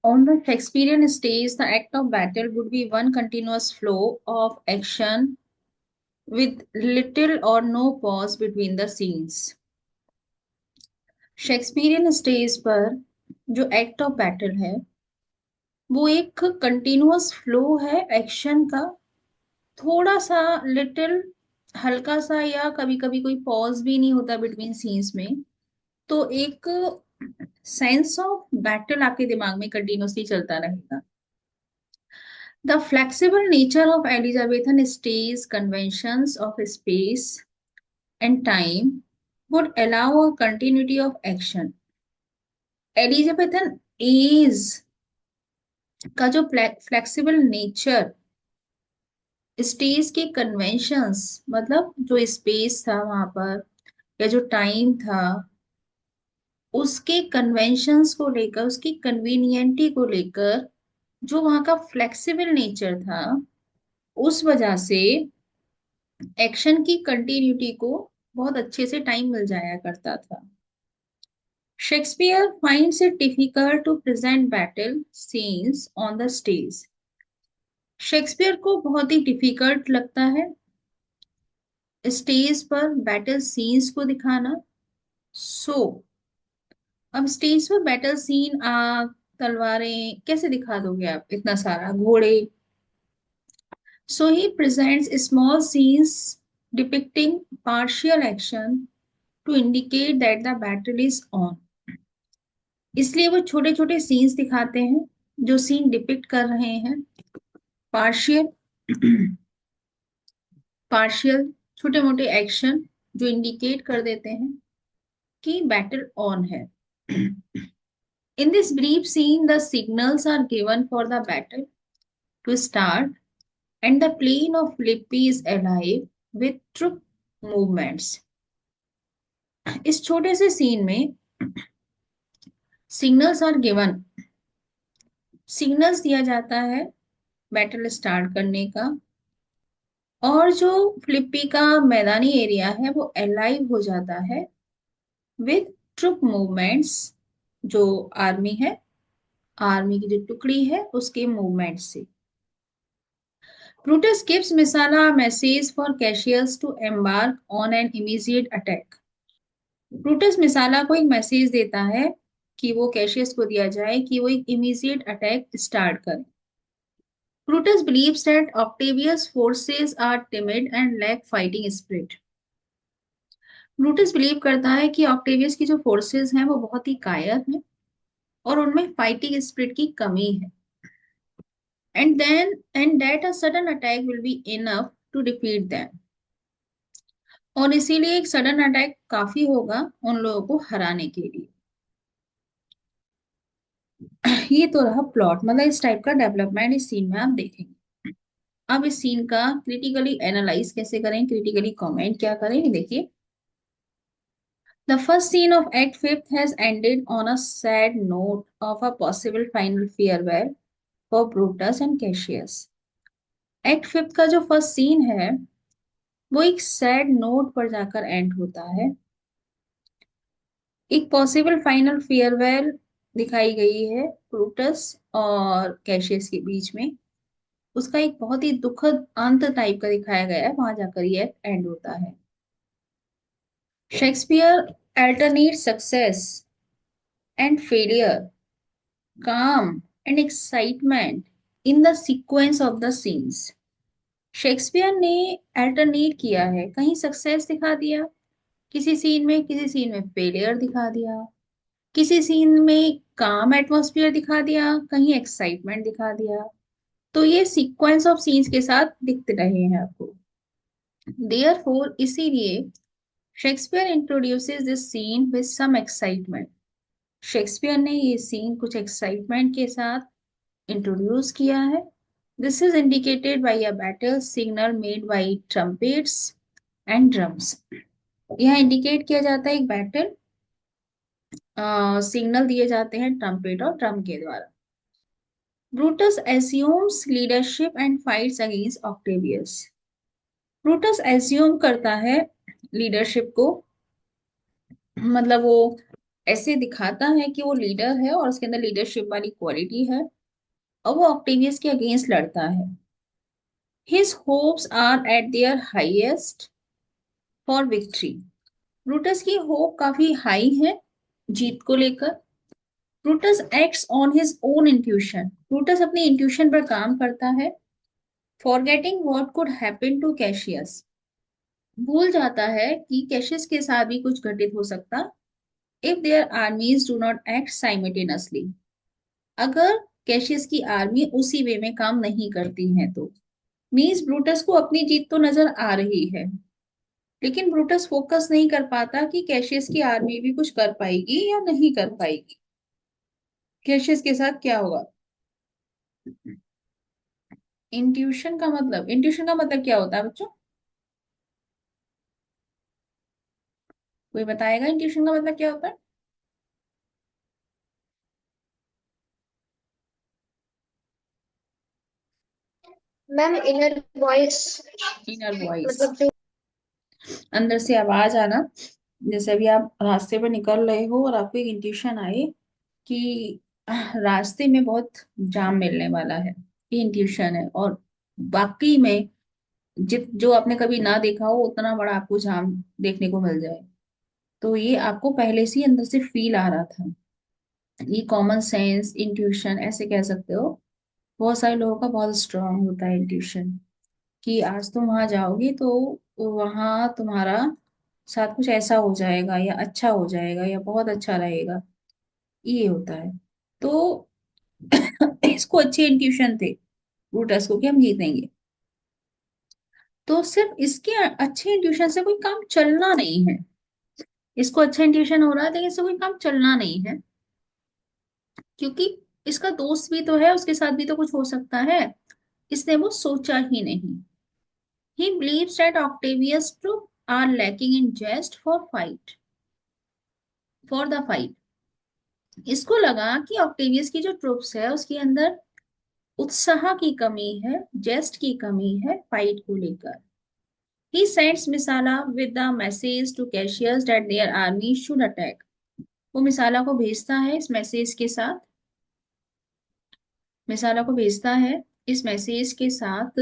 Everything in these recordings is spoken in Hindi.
On the Shakespearean stage, the act of battle would be one continuous flow of action with little or no pause between the scenes. Shakespearean stage पर जो एक्ट ऑफ बैटल है वो एक कंटिन्यूअस फ्लो है एक्शन का, थोड़ा सा लिटिल, हल्का सा, या कभी कभी कोई पॉज भी नहीं होता बिटवीन सीन्स में। तो एक सेंस ऑफ बैटल आपके दिमाग में कंटिन्यूअसली चलता रहेगा। The flexible nature of Elizabethan stage conventions of space and time would allow a continuity of action. Elizabethan age का जो फ्लेक्सिबल नेचर, स्टेज के कन्वेंशंस, मतलब जो स्पेस था वहां पर या जो टाइम था, उसके कन्वेंशंस को लेकर, उसकी कन्वीनियंटी को लेकर, जो वहां का फ्लेक्सिबल नेचर था, उस वजह से एक्शन की कंटिन्यूटी को बहुत अच्छे से टाइम मिल जाया करता था। Shakespeare finds it difficult to present battle scenes on the stage. Shakespeare को बहुत ही डिफिकल्ट लगता है स्टेज पर बैटल सीन्स को दिखाना। सो अब स्टेज पर बैटल सीन, आग, तलवारें कैसे दिखा दोगे आप, इतना सारा घोड़े। So he presents small scenes depicting partial action to indicate that the battle is on. इसलिए वो छोटे छोटे सीन्स दिखाते हैं जो सीन डिपिक्ट कर रहे हैं पार्शियल पार्शियल छोटे मोटे एक्शन जो इंडिकेट कर देते हैं कि बैटल ऑन है। In this brief scene, the signals are given for the battle to start, and the plain of Philippi is alive with troop movements. इस छोटे से सीन में सिग्नल्स आर गिवन, सिग्नल्स दिया जाता है बैटल स्टार्ट करने का, और जो फिलिप्पी का मैदानी एरिया है वो अलाइव हो जाता है विथ ट्रुप मूवमेंट्स, जो आर्मी है, आर्मी की जो टुकड़ी है उसके मूवमेंट से। Brutus gives Messala a message for Cassius to embark on an immediate attack. Brutus Messala को एक मैसेज देता है कि वो कैशियस को दिया जाए कि वो एक इमीडिएट अटैक स्टार्ट करे। Brutus believes that Octavius forces are timid and lack fighting spirit. Brutus believe करता है कि ऑक्टेवियस की जो फोर्सेस हैं वो बहुत ही कायर हैं और उनमें फाइटिंग स्पिरिट की कमी है। and that a sudden attack will be enough to defeat them. और इसीलिए एक सडन अटैक काफी होगा उन लोगों को हराने के लिए। ये तो रहा प्लॉट, मतलब इस टाइप का डेवलपमेंट इस सीन में आप देखेंगे। अब इस सीन का क्रिटिकली एनालाइज कैसे करें, क्रिटिकली कमेंट क्या करें, देखिए। The first scene of act fifth has ended on a sad note of a possible final farewell for Brutus and Cassius. Act fifth का जो फर्स्ट सीन है वो एक सैड नोट पर जाकर एंड होता है। एक पॉसिबल फाइनल फेयरवेल दिखाई गई है ब्रूटस और कैशियस के बीच में, उसका एक बहुत ही दुखद अंत टाइप का दिखाया गया है, वहां जाकर ये एंड होता है। Shakespeare alternate success and failure, calm and excitement in the sequence of the scenes. Shakespeare ने अल्टरनेट किया है, कहीं सक्सेस दिखा दिया किसी सीन में, किसी सीन में फेलियर दिखा दिया, किसी सीन में काम एटमॉस्फेयर दिखा दिया, कहीं एक्साइटमेंट दिखा दिया। तो ये सीक्वेंस ऑफ सीन्स के साथ दिखते रहे हैं आपको। देयरफॉर इसीलिए Shakespeare introduces this scene with some excitement. Shakespeare ने ये सीन कुछ एक्साइटमेंट के साथ इंट्रोड्यूस किया है। This is indicated by a battle signal made by trumpets and drums. यहाँ इंडिकेट किया जाता है एक बैटल, सिग्नल दिए जाते हैं ट्रम्पेट और ड्रम के द्वारा। Brutus assumes leadership and fights against Octavius. Brutus assume करता है लीडरशिप को, मतलब वो ऐसे दिखाता है कि वो लीडर है और उसके अंदर लीडरशिप वाली क्वालिटी है, और वो ऑक्टेवियस के अगेंस्ट लड़ता है। His hopes are at their highest for victory. Brutus की होप काफी हाई है जीत को लेकर। Brutus acts on his own intuition. Brutus अपनी इंट्यूशन पर काम करता है। Forgetting what could happen to Cassius. भूल जाता है कि कैशियस के साथ भी कुछ घटित हो सकता if there आर्मीज do not act simultaneously. अगर कैशियस की आर्मी उसी वे में काम नहीं करती है तो। मीन्स ब्रूटस को अपनी जीत तो नजर आ रही है, लेकिन ब्रूटस फोकस नहीं कर पाता कि कैशियस की आर्मी भी कुछ कर पाएगी या नहीं कर पाएगी, कैशियस के साथ क्या होगा। इंट्यूशन का मतलब क्या होता है बच्चों? कोई बताएगा इंट्यूशन का मतलब क्या होता है? Ma'am inner voice, inner voice, मतलब जो। अंदर से आवाज आना। जैसे अभी आप रास्ते पर निकल रहे हो और आपको एक इंट्यूशन आए कि रास्ते में बहुत जाम मिलने वाला है, ये इंट्यूशन है। और बाकी में जित जो आपने कभी ना देखा हो उतना बड़ा आपको जाम देखने को मिल जाए, तो ये आपको पहले से ही अंदर से फील आ रहा था। ये कॉमन सेंस इंट्यूशन ऐसे कह सकते हो। बहुत सारे लोगों का बहुत स्ट्रांग होता है इंट्यूशन, कि आज तुम वहां जाओगे तो वहां तुम्हारा साथ कुछ ऐसा हो जाएगा या अच्छा हो जाएगा या बहुत अच्छा रहेगा, ये होता है। तो इसको अच्छे इंट्यूशन थे रूटर्स को कि हम जीतेंगे। तो सिर्फ इसके अच्छे इंट्यूशन से कोई काम चलना नहीं है। इसको अच्छा इंट्यूशन हो रहा है लेकिन इससे कोई काम चलना नहीं है, क्योंकि इसका दोस्त भी तो है, उसके साथ भी तो कुछ हो सकता है। इसने वो सोचा ही नहीं। ही believes that Octavius troops are lacking in zest for the fight. इसको लगा कि ऑक्टेवियस की जो ट्रूप्स है उसके अंदर उत्साह की कमी है, जेस्ट की कमी है फाइट को लेकर। He sends Misala with the message to Cassius that their army should attack. वो मिसाला को भेजता है इस मैसेज के साथ, मिसाला को भेजता है इस मैसेज के साथ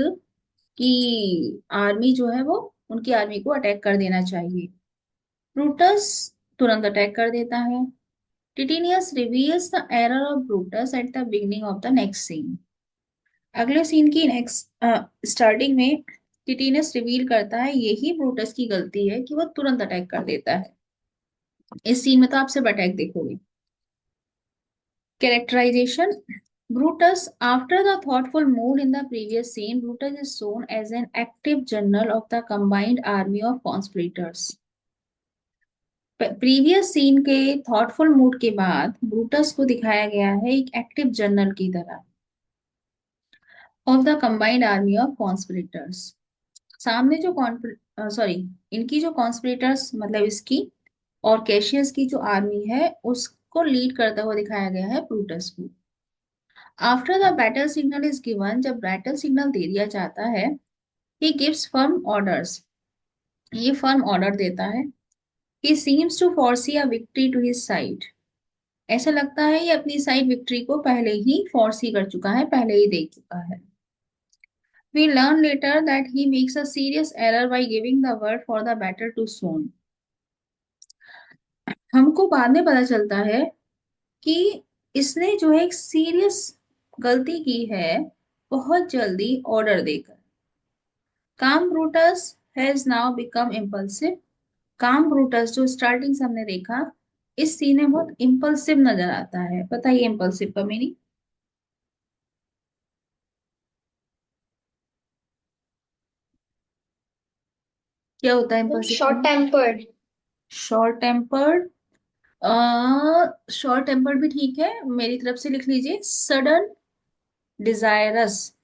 कि आर्मी जो है वो, उनकी आर्मी को अटैक कर देना चाहिए। ब्रूटस तुरंत अटैक कर देता है। Titinius reveals the error of Brutus at the beginning of the next scene. अगले सीन की नेक्स्ट स्टार्टिंग में टिटिनियस रिवील करता है यही ब्रूटस की गलती है कि वो तुरंत अटैक कर देता है। इस सीन में तो आप सिर्फ अटैक देखोगे। Characterization. Brutus, after the thoughtful mood in the previous scene, Brutus is shown as an active general of the combined army of conspirators. Previous scene के थॉटफुल मूड के बाद ब्रूटस को दिखाया गया है एक एक्टिव जनरल की तरह of the combined army of conspirators. सामने जो सॉरी, इनकी जो कॉन्स्पिरेटर्स मतलब इसकी और कैशियस की जो आर्मी है उसको लीड करता हुआ दिखाया गया है ब्रूटस को। After the battle signal is given, जब बैटल सिग्नल दे दिया जाता है, ही गिव्स फर्म ऑर्डर्स, ये फर्म ऑर्डर देता है। He seems to foresee a victory to his side. ऐसा लगता है ये अपनी साइड विक्ट्री को पहले ही फोरसी कर चुका है, पहले ही देख चुका है। We learn later that he makes a serious error by giving the word for the battle too soon. हमको बाद में पता चलता है कि इसने जो है एक सीरियस गलती की है बहुत जल्दी ऑर्डर देकर। काम Brutus has now become impulsive. काम ब्रूटस जो स्टार्टिंग से हमने देखा, इस सीन में बहुत इम्पल्सिव नजर आता है। बताइए इम्पल्सिव का मीनिंग क्या होता है? मैम इम्पल्सिव का short meaning tempered. Short tempered. Short tempered भी ठीक है, मेरी तरफ से लिख लीजिए सडन डिजायरस।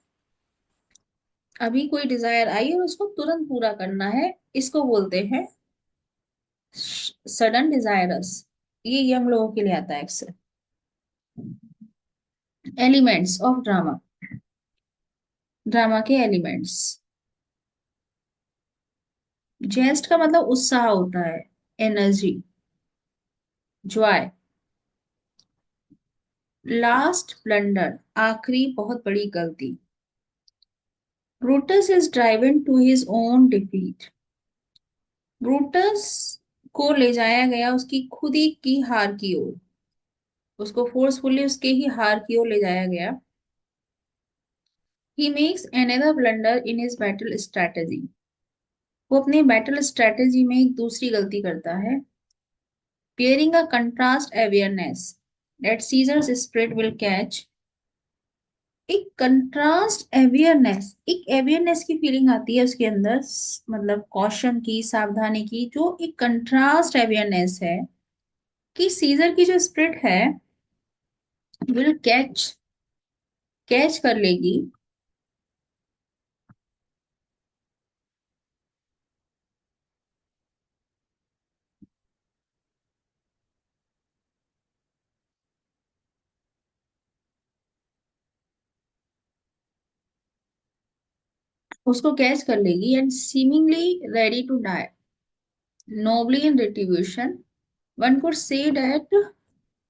अभी कोई डिजायर आई और उसको तुरंत पूरा करना है, इसको बोलते हैं सडन डिजायरस। ये यंग लोगों के लिए आता है अक्सर। एलिमेंट्स ऑफ ड्रामा, ड्रामा के एलिमेंट्स। जेस्ट का मतलब उत्साह होता है, एनर्जी। जॉय, लास्ट ब्लंडर, आखिरी बहुत बड़ी गलती। Brutus is driven to his own defeat. Brutus को ले जाया गया उसकी खुद ही की हार की ओर, उसको फोर्सफुली उसके ही हार की ओर ले जाया गया। He makes another blunder in his battle strategy. वो अपने बैटल स्ट्रेटेजी में एक दूसरी गलती करता है। Bearing a contrast awareness that Caesar's spirit will catch, एक कंट्रास्ट अवेयरनेस, एक अवेयरनेस की फीलिंग आती है उसके अंदर, मतलब कॉशन की, सावधानी की, जो एक कंट्रास्ट अवेयरनेस है कि सीजर की जो स्पिरिट है विल कैच, कैच कर लेगी उसको कैच कर लेगी and seemingly ready to die nobly in retribution. One could say that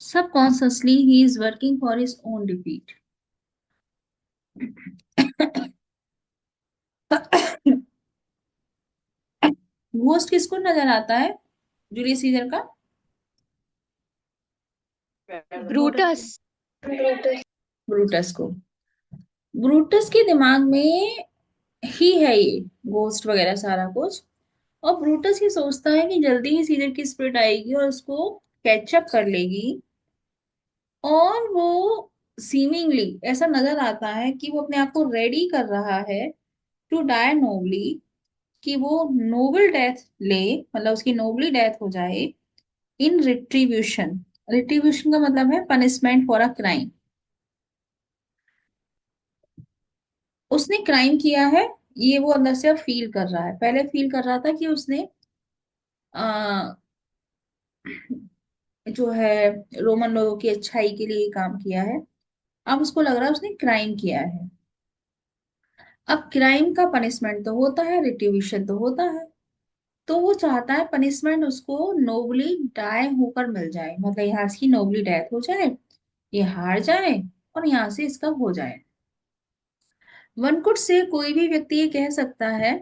subconsciously he is working for his own defeat. Ghost किसको नजर आता है जूलियस सीजर का? ब्रूटस। ब्रूटस को। ब्रूटस के दिमाग में ही है ये घोस्ट वगैरह सारा कुछ, और ब्रूटस ये सोचता है कि जल्दी ही सीजर की स्पिरिट आएगी और उसको कैचअप कर लेगी। और वो सीमिंगली ऐसा नजर आता है कि वो अपने आप को रेडी कर रहा है टू डाई नोबली, कि वो नोबल डेथ ले, मतलब उसकी नोबली डेथ हो जाए इन रिट्रीब्यूशन। रिट्रीब्यूशन का मतलब है पनिशमेंट फॉर अ क्राइम। उसने क्राइम किया है, ये वो अंदर से अब फील कर रहा है। पहले फील कर रहा था कि उसने आ, जो है रोमन लोगों की अच्छाई के लिए काम किया है। अब उसको लग रहा है उसने क्राइम किया है। अब क्राइम का पनिशमेंट तो होता है, रिट्रीब्यूशन तो होता है, तो वो चाहता है पनिशमेंट उसको नोबली डाई होकर मिल जाए, मतलब यहाँ इसकी नोबली डेथ हो जाए, ये हार जाए और यहाँ से इसका हो जाए। वन कुड से, कोई भी व्यक्ति ये कह सकता है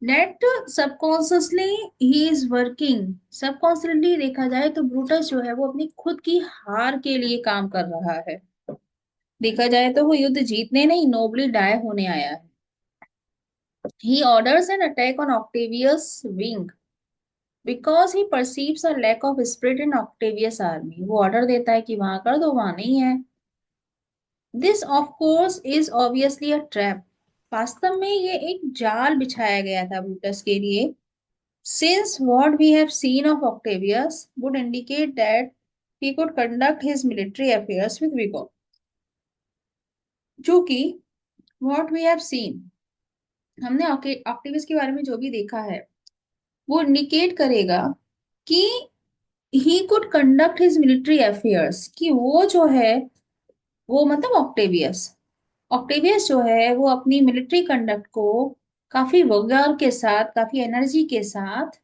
net subconsciously he is working. Subconsciously देखा जाए तो ब्रूटस जो है वो अपनी खुद की हार के लिए काम कर रहा है। देखा जाए तो वो युद्ध जीतने नहीं, नोबली डाई होने आया है। He orders an attack on Octavius wing because he perceives a lack of spirit in Octavius army. वो ऑर्डर देता है कि वहां कर दो, वहां नहीं है। This of course is obviously a trap. वास्तव में ये एक जाल बिछाया गया था ब्रूटस के लिए। Since what we have seen of Octavius would indicate that he could conduct his military affairs with vigor, क्योंकि what we have seen, हमने ऑक्टेवियस के बारे में जो भी देखा है वो इंडिकेट करेगा कि he could conduct his military affairs, कि वो जो है, वो मतलब ऑक्टेवियस, ऑक्टेवियस जो है वो अपनी मिलिट्री कंडक्ट को काफी वगार के साथ, काफी एनर्जी के साथ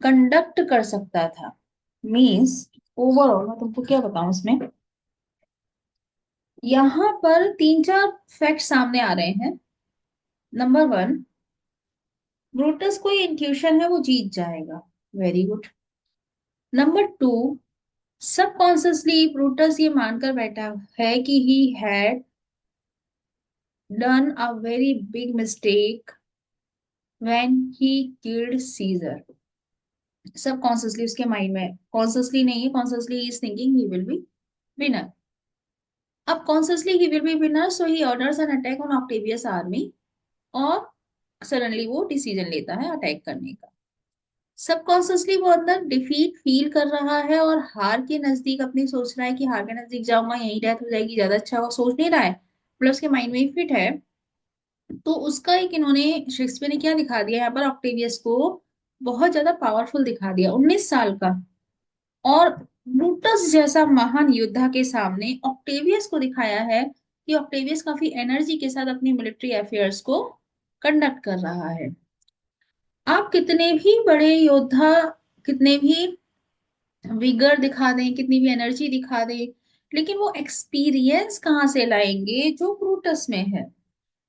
कंडक्ट कर सकता था। मीन्स ओवरऑल मैं तुमको क्या बताऊं इसमें, यहाँ पर तीन चार फैक्ट सामने आ रहे हैं। नंबर वन, ब्रूटस को इंट्यूशन है वो जीत जाएगा, very good. Number two, subconsciously Brutus ये मानकर बैठा है कि he had done a very big mistake when he killed Caesar. Subconsciously उसके माइंड में, कॉन्शियसली नहीं है, consciously is thinking he will be winner. अब consciously he will be winner, so he orders an attack on Octavius army, और सडनली वो डिसीजन लेता है अटैक करने का। सबकॉन्शियसली वो अंदर डिफीट फील कर रहा है और हार के नजदीक अपनी सोच रहा है कि हार के नजदीक जाऊंगा यही डेथ हो जाएगी, ज्यादा अच्छा वो सोच नहीं रहा है, प्लस के माइंड में ही फिट है। तो उसका एक इन्होंने, शेक्सपियर ने क्या दिखा दिया यहाँ पर, ऑक्टेवियस को बहुत ज्यादा पावरफुल दिखा दिया, 19 साल का। और ब्रूटस जैसा महान योद्धा के सामने ऑक्टेवियस को दिखाया है कि ऑक्टेवियस काफी एनर्जी के साथ अपनी मिलिट्री अफेयर्स को कंडक्ट कर रहा है। आप कितने भी बड़े योद्धा, कितने भी विगर दिखा दें, कितनी भी एनर्जी दिखा दें, लेकिन वो एक्सपीरियंस कहाँ से लाएंगे जो ब्रूटस में है।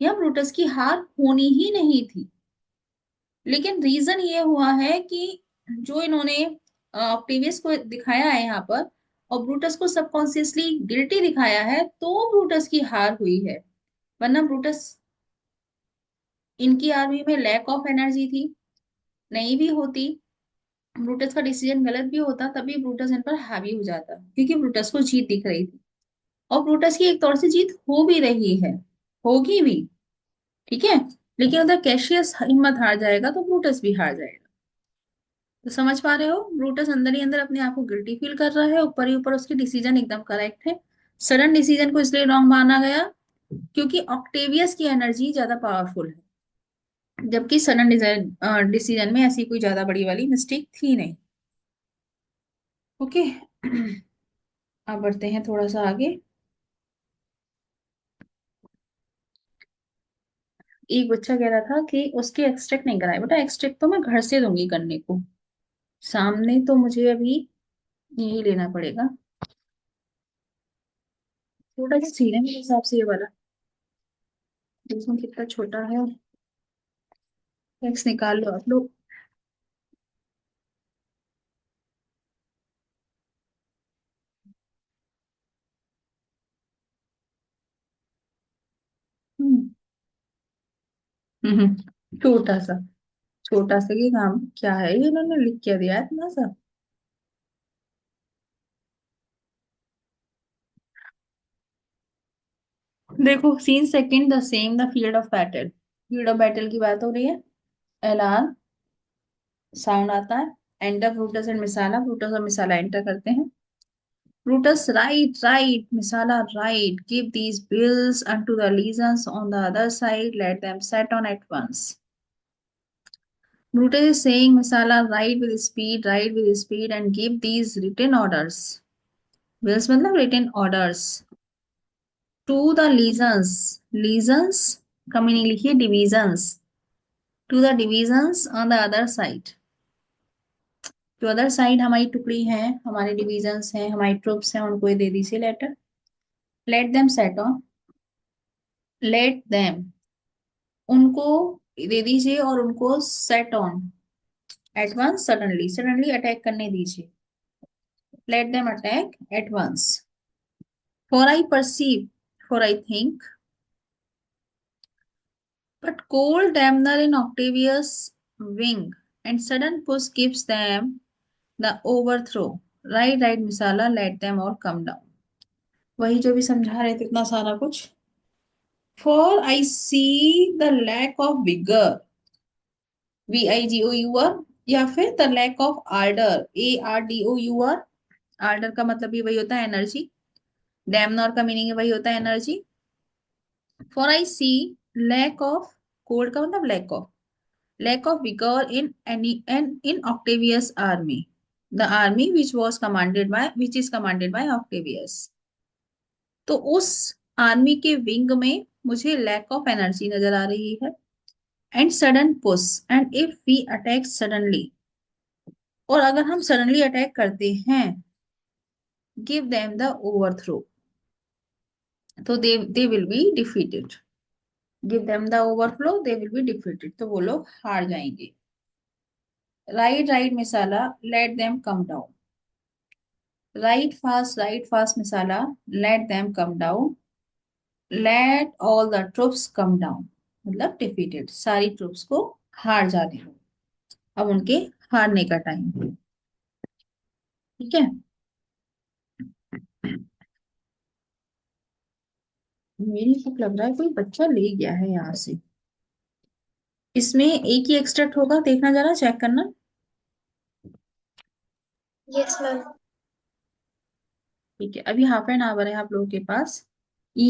या ब्रूटस की हार होनी ही नहीं थी, लेकिन रीजन ये हुआ है कि जो इन्होंने ऑक्टेवियस को दिखाया है यहाँ पर, और ब्रूटस को सबकॉन्शियसली गिल्टी दिखाया है, तो ब्रूटस की हार हुई है। वरना ब्रूटस, इनकी आर्मी में लैक ऑफ एनर्जी थी, नहीं भी होती, ब्रूटस का डिसीजन गलत भी होता, तभी ब्रूटस इन पर हावी हो जाता, क्योंकि ब्रूटस को जीत दिख रही थी। और ब्रूटस की एक तौर से जीत हो भी रही है, होगी भी, ठीक है। लेकिन उधर कैशियस हिम्मत हार जाएगा तो ब्रूटस भी हार जाएगा। तो समझ पा रहे हो, ब्रूटस अंदर ही अंदर अपने आप को गिल्टी फील कर रहा है, ऊपर ही ऊपर उसके डिसीजन एकदम करेक्ट है। सडन डिसीजन को इसलिए रॉन्ग माना गया क्योंकि ऑक्टेवियस की एनर्जी ज्यादा पावरफुल है, जबकि सडन डिसीजन में ऐसी कोई ज्यादा बड़ी वाली मिस्टेक थी नहीं। ओके। अब बढ़ते हैं थोड़ा सा आगे। एक बच्चा कह रहा था कि उसके एक्सट्रैक्ट नहीं कराए। बेटा एक्सट्रैक्ट तो मैं घर से दूंगी करने को, सामने तो मुझे अभी यही लेना पड़ेगा। थोड़ा सा सीन है मेरे हिसाब से ये वाला, इसमें कितना छोटा है। एक्स निकाल लो आप लोग। हम्म छोटा सा, छोटा सा ये काम क्या है, ये इन्होंने लिख क्या दिया है इतना सा। देखो scene second, the same the field of battle. Field of battle की बात हो रही है। अलार्म साउंड आता है, enter Brutus and Messala, Brutus और मिसाला एंटर करते हैं। Brutus, right, right, Misala, right. Give these bills unto the legions on the other side, let them set on at once. Brutus is saying, Misala, ride with speed, and give these written orders. Bills मतलब written orders to the legions. Legions का meaning लिखिए divisions. To the divisions on the other side. जो अदर साइड हमारी टुकड़ी है, हमारे डिविजन्स हैं, हमारी ट्रुप्स हैं, उनको ये दे दीजिए letter. Let them set on, let them उनको दे दीजिए और उनको set on at once, suddenly, suddenly attack करने दीजिए। Let them attack at once. For I perceive, for I think, but cold demeanour in Octavius wing and sudden push gives them the overthrow. Ride ride Messala, let them all come down. वही जो भी समझा रहे थे इतना सारा कुछ। For I see the lack of vigour, VIGOUR, या फिर the lack of ardour, ARDOUR। Ardour का मतलब भी वही होता है एनर्जी, डैमनॉर का मीनिंग वही होता है energy. For I see lack of, cold का मतलब lack of vigour in any an in Octavius army, the army which is commanded by Octavius. तो उस आर्मी के विंग में मुझे लैक ऑफ एनर्जी नजर आ रही है। And sudden push, and if we attack suddenly, और अगर हम सडनली अटैक करते हैं, गिव देम द ओवरथ्रो, तो they will be defeated. Give them the overflow, they will be defeated, तो वो लोग हार जाएंगे। Ride ride Messala, let them come down. Ride fast Messala, let them come down. Let all the troops come down, मतलब डिफीटेड, सारी ट्रुप्स को हार जाने दो। अब उनके हारने का टाइम है, ठीक है। मेरी को लग रहा है कोई बच्चा ले गया है यहाँ से। इसमें एक ही एक्सट्रैक्ट होगा, देखना जरा, चेक करना। Yes, ma'am. ठीक है, अभी हाफ एन आवर है आप लोगों के पास।